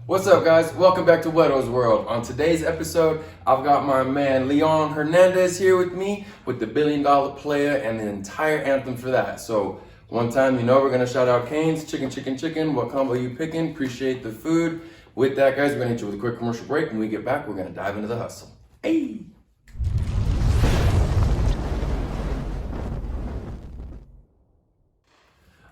What's up, guys? Welcome back to Whetto's World. On today's episode, I've got my man Leon Hernandez here with me with the $1 Billion Player and the entire anthem for that. So one time, we're gonna shout out Cane's, chicken, chicken, chicken. What combo you picking? Appreciate the food. With that, guys, we're gonna hit you with a quick commercial break. When we get back, we're gonna dive into the hustle. Hey!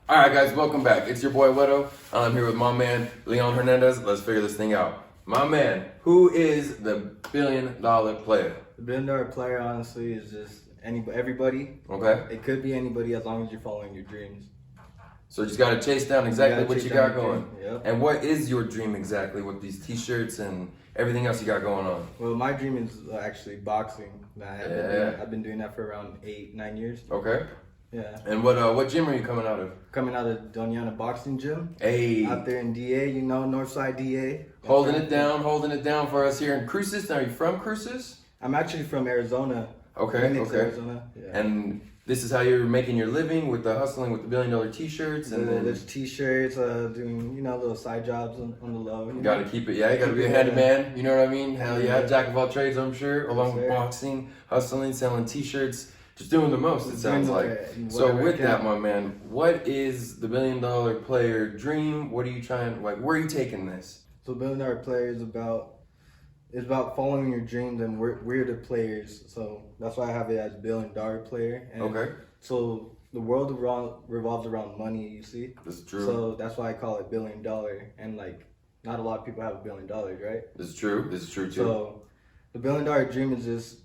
All right, guys, welcome back. It's your boy Whetto. I'm here with my man Leon Hernandez. Let's figure this thing out. My man, who is the $1 Billion Player? The $1 Billion Player, honestly, is just everybody. Okay. It could be anybody as long as you're following your dreams. So you just got to chase down exactly what you got going. Yep. And what is your dream exactly with these t-shirts and everything else you got going on? Well, my dream is actually boxing. I've been doing that for around 8-9 years. Okay. Yeah. And what gym are you coming out of? Coming out of Doniana Boxing Gym. Hey. Out there in DA, Northside DA. Holding it down for us here in Cruces. Now, are you from Cruces? I'm actually from Arizona. Okay, Phoenix, okay. Arizona. Yeah. And this is how you're making your living with the hustling with the $1 Billion t-shirts and then there's t-shirts, doing little side jobs on the low. You gotta keep it, you gotta be a handyman, you know what I mean? Hell yeah, jack of all trades, I'm sure, along with boxing, hustling, selling t-shirts, just doing the most, it sounds like. So with that, my man, what is the $1 Billion Player dream? What are you trying, where are you taking this? So $1 Billion Player is about following your dreams, and we're the players. So that's why I have it as $1 Billion Player. And okay. So the world revolves around money, you see? That's true. So that's why I call it $1 billion. And not a lot of people have $1 billion, right? This is true too. So the $1 billion dream is just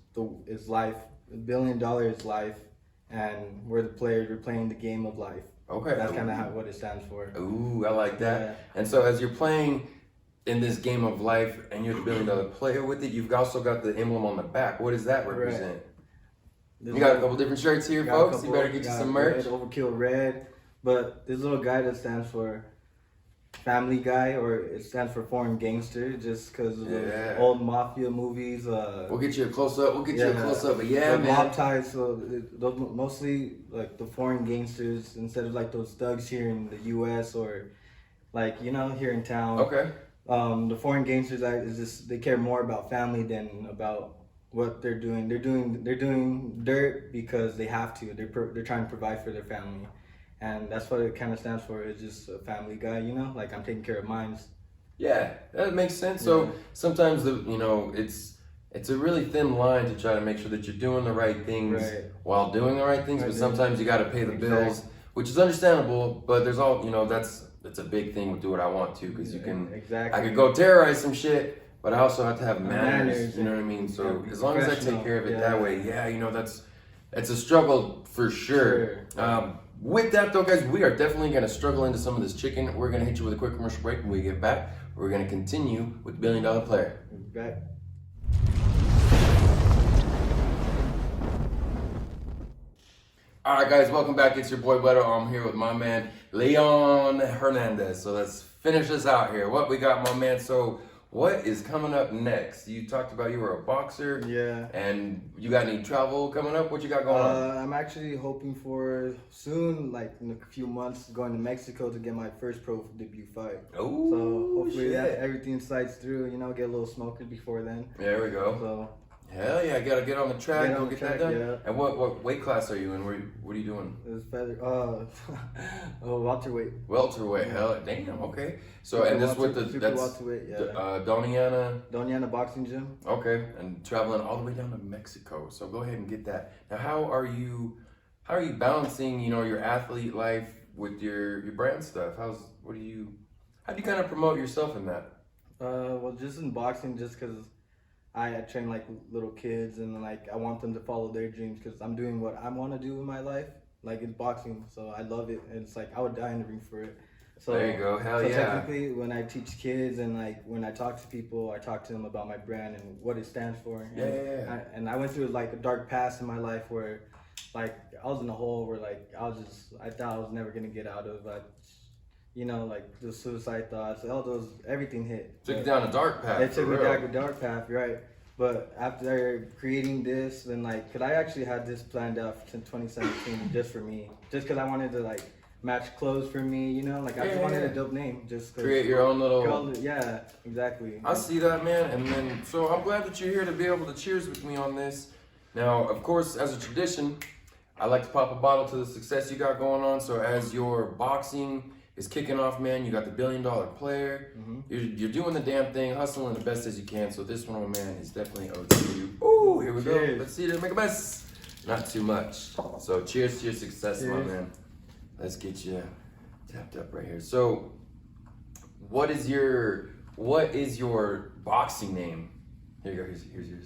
is life. $1 billion is life, and we're the players. We're playing the game of life. Okay. That's kind of what it stands for. Ooh, I like that. Yeah. And so as you're playing in this game of life and you're the $1 Billion Player with it, you've also got the emblem on the back. What does that represent? Right. You got a couple different shirts here, folks. You better get you some merch. Overkill red, but this little guy that stands for Family Guy, or it stands for Foreign Gangster, just because of the old mafia movies. We'll get you a close up. But man, mob ties. So those mostly like the foreign gangsters instead of like those thugs here in the U.S. or here in town. Okay. The foreign gangsters is just they care more about family than about what they're doing. They're doing dirt because they have to. They're trying to provide for their family, and that's what it kind of stands for. It's just a family guy, like I'm taking care of mine. Yeah, that makes sense. So sometimes it's a really thin line to try to make sure that you're doing the right things while doing the right things, but sometimes you got to pay the bills, which is understandable. But there's that's a big thing with Do What I Want To, because you can. Exactly. I could go terrorize some shit, but I also have to have manners. You know what I mean? So as long as I take care of it that way, that's a struggle for sure. With that though, guys, we are definitely gonna struggle into some of this chicken. We're gonna hit you with a quick commercial break. When we get back, we're gonna continue with $1 Billion Player. Back. All right, guys, welcome back. It's your boy Whetto. I'm here with my man Leon Hernandez. So let's finish this out here. What we got, my man? So what is coming up next? You talked about you were a boxer. Yeah. And you got any travel coming up? What you got going on? I'm actually hoping for soon, like in a few months, going to Mexico to get my first pro debut fight. Oh, so hopefully everything slides through. Get a little smoker before then. There we go. So. Hell yeah, gotta get on the track, get that done. Yeah. And what weight class are you in? What are you doing? It's better. Welterweight. Welterweight. Yeah. Hell, damn. Okay. So and this with that's welterweight. Yeah. Doniana Boxing Gym. Okay, and traveling all the way down to Mexico. So go ahead and get that. Now, how are you balancing, your athlete life with your brand stuff? How do you kind of promote yourself in that? Well, just in boxing, just because I train like little kids, and I want them to follow their dreams, because I'm doing what I want to do in my life. It's boxing, so I love it, and it's I would die in the ring for it. So there you go. Hell yeah. Technically, when I teach kids and when I talk to people, I talk to them about my brand and what it stands for. And I went through a dark past in my life where I was in a hole where I thought I was never gonna get out of. The suicide thoughts, everything hit. Took you down a dark path. It took me down a dark path, right? But after creating this, then like, cause I actually had this planned out since 2017 just for me, just cause I wanted to like match clothes for me, you know, like I just wanted a dope name, just create your own little. Yeah, exactly. I see that, man, and then so I'm glad that you're here to be able to cheers with me on this. Now, of course, as a tradition, I like to pop a bottle to the success you got going on. So as your boxing is kicking off, man, you got the $1 billion player. You're doing the damn thing, hustling the best as you can. So this one, man, is definitely owed to you. Ooh, here we go. Let's see to make a mess. Not too much. So cheers to your success, my man. Let's get you tapped up right here. So what is your boxing name? Here you go, here's yours.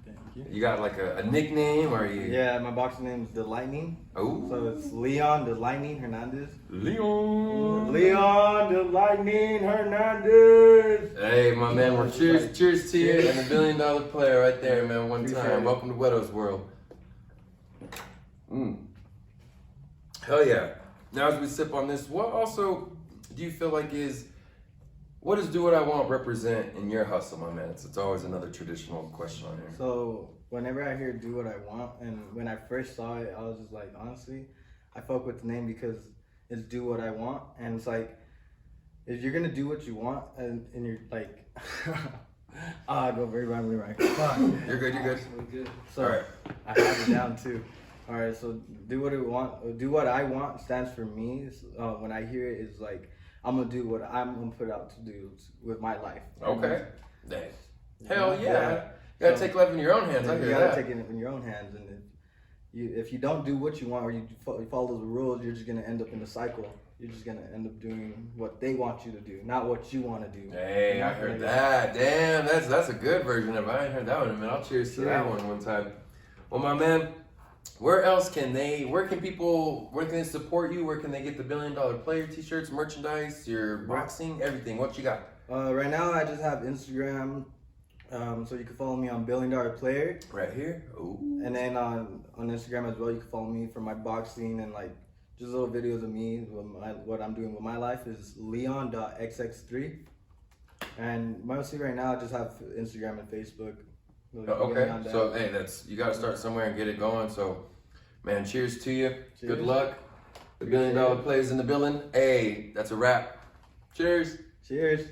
Thank you. You got like a nickname or you? Yeah, my boxing name is The Lightning. Oh. So it's Leon The Lightning Hernandez. Leon The Lightning Hernandez. Hey, my man, we're cheers to you and the $1 billion player right there, man. One time. Welcome to Whetto's world. Hell yeah. Now as we sip on this, what also do you feel like what does Do What I Want represent in your hustle, my man? It's always another traditional question on here. So whenever I hear Do What I Want, and when I first saw it, I was just like, honestly, I fuck with the name because it's Do What I Want, and it's like, if you're gonna do what you want, and you're like, I go very randomly right. You're good. So all right. I have it down too. All right, so Do What I Want stands for me. When I hear it, it's like I'm gonna do what I'm gonna put out to do with my life. Okay. Hell yeah. You gotta take life in your own hands. I hear that. You gotta take it in your own hands, and if you don't do what you want or you follow the rules, you're just gonna end up in a cycle. You're just gonna end up doing what they want you to do, not what you want to do. Hey, I heard that. Damn, that's a good version of it. I ain't heard that one in a minute. I'll cheers to that one time. Well, my man, where can they support you? Where can they get the $1 billion player t-shirts, merchandise, your boxing, everything? What you got? Right now I just have Instagram, so you can follow me on $1 billion player. Right here. Ooh. And then on Instagram as well, you can follow me for my boxing and like just little videos of me. What I'm doing with my life is leon.xx3. And mostly right now I just have Instagram and Facebook. Okay, so hey, you got to start somewhere and get it going. So, man, cheers to you. Cheers. Good luck. The $1 billion players in the building. Hey, that's a wrap. Cheers. Cheers.